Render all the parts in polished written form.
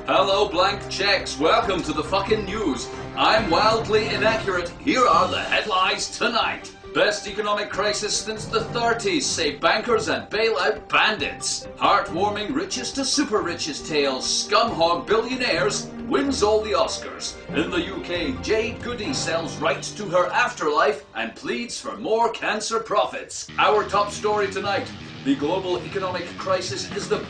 Hello, blank checks. Welcome to the fucking news. I'm wildly inaccurate. Here are the headlines tonight. Best economic crisis since the 30s, say bankers and bailout bandits. Heartwarming richest to super richest tales. Scumhog billionaires wins all the Oscars. In the UK, Jade Goody sells rights to her afterlife and pleads for more cancer profits. Our top story tonight. The global economic crisis is the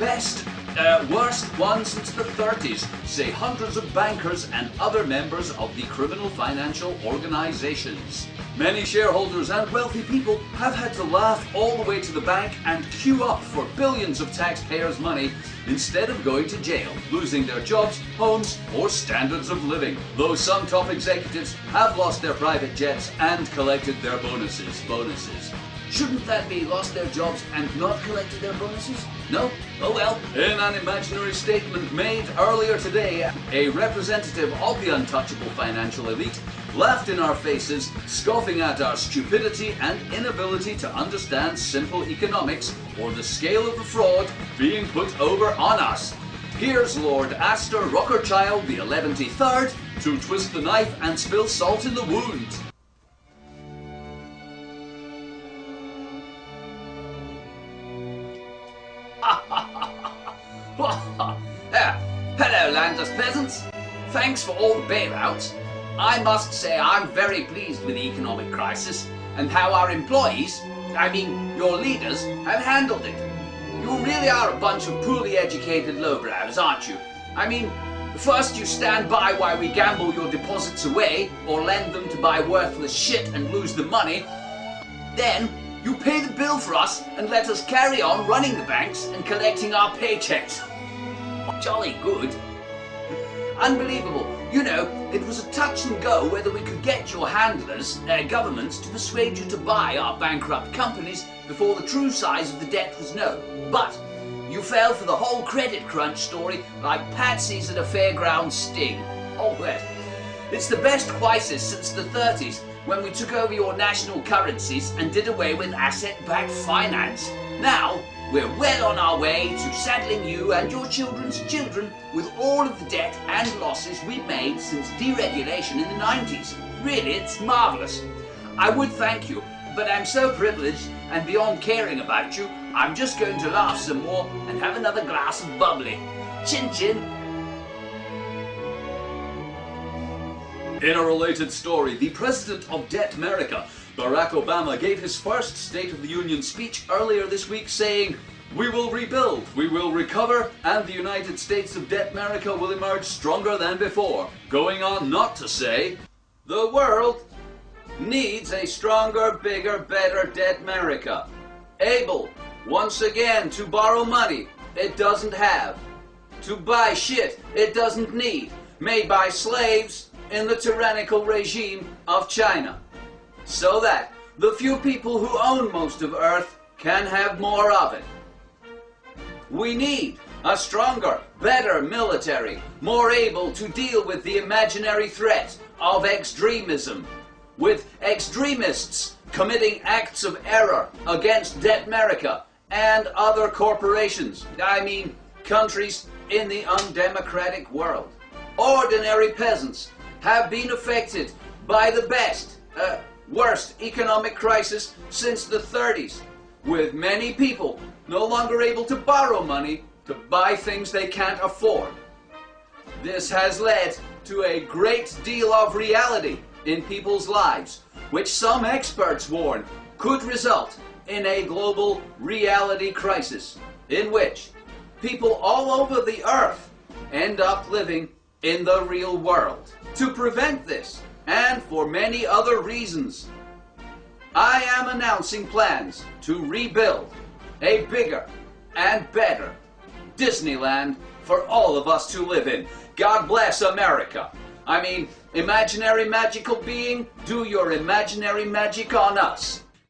worst one since the 30s, say hundreds of bankers and other members of the criminal financial organizations. Many shareholders and wealthy people have had to laugh all the way to the bank and queue up for billions of taxpayers' money instead of going to jail, losing their jobs, homes, or standards of living. Though some top executives have lost their private jets and collected their bonuses. Shouldn't that be lost their jobs and not collected their bonuses? No? Oh well. In an imaginary statement made earlier today, a representative of the untouchable financial elite laughed in our faces, scoffing at our stupidity and inability to understand simple economics or the scale of the fraud being put over on us. Here's Lord Astor Rockerchild the 11th to twist the knife and spill salt in the wound. Hello, landless peasants. Thanks for all the bailouts. I must say I'm very pleased with the economic crisis and how our employees, your leaders, have handled it. You really are a bunch of poorly educated lowbrows, aren't you? First you stand by while we gamble your deposits away or lend them to buy worthless shit and lose the money. Then you pay the bill for us and let us carry on running the banks and collecting our paychecks. Jolly good. Unbelievable. You know, it was a touch and go whether we could get your handlers, governments, to persuade you to buy our bankrupt companies before the true size of the debt was known. But you fell for the whole credit crunch story like patsies at a fairground sting. Oh, well, it's the best crisis since the 30s when we took over your national currencies and did away with asset-backed finance. Now, we're well on our way to saddling you and your children's children with all of the debt and losses we've made since deregulation in the 90s. Really, it's marvellous. I would thank you, but I'm so privileged and beyond caring about you, I'm just going to laugh some more and have another glass of bubbly. Chin chin. In a related story, the president of Debt America, Barack Obama, gave his first State of the Union speech earlier this week saying, "We will rebuild, we will recover, and the United States of Debt America will emerge stronger than before," going on not to say, "The world needs a stronger, bigger, better Debt America, able, once again, to borrow money it doesn't have, to buy shit it doesn't need, made by slaves in the tyrannical regime of China, so that the few people who own most of Earth can have more of it. We need a stronger, better military, more able to deal with the imaginary threat of extremism, with extremists committing acts of error against Debt America and other corporations, countries in the undemocratic world. Ordinary peasants have been affected by the worst economic crisis since the 30s, with many people no longer able to borrow money to buy things they can't afford. This has led to a great deal of reality in people's lives, which some experts warn could result in a global reality crisis in which people all over the earth end up living in the real world. To prevent this, and for many other reasons, I am announcing plans to rebuild a bigger and better Disneyland for all of us to live in. God bless America. Imaginary magical being, do your imaginary magic on us.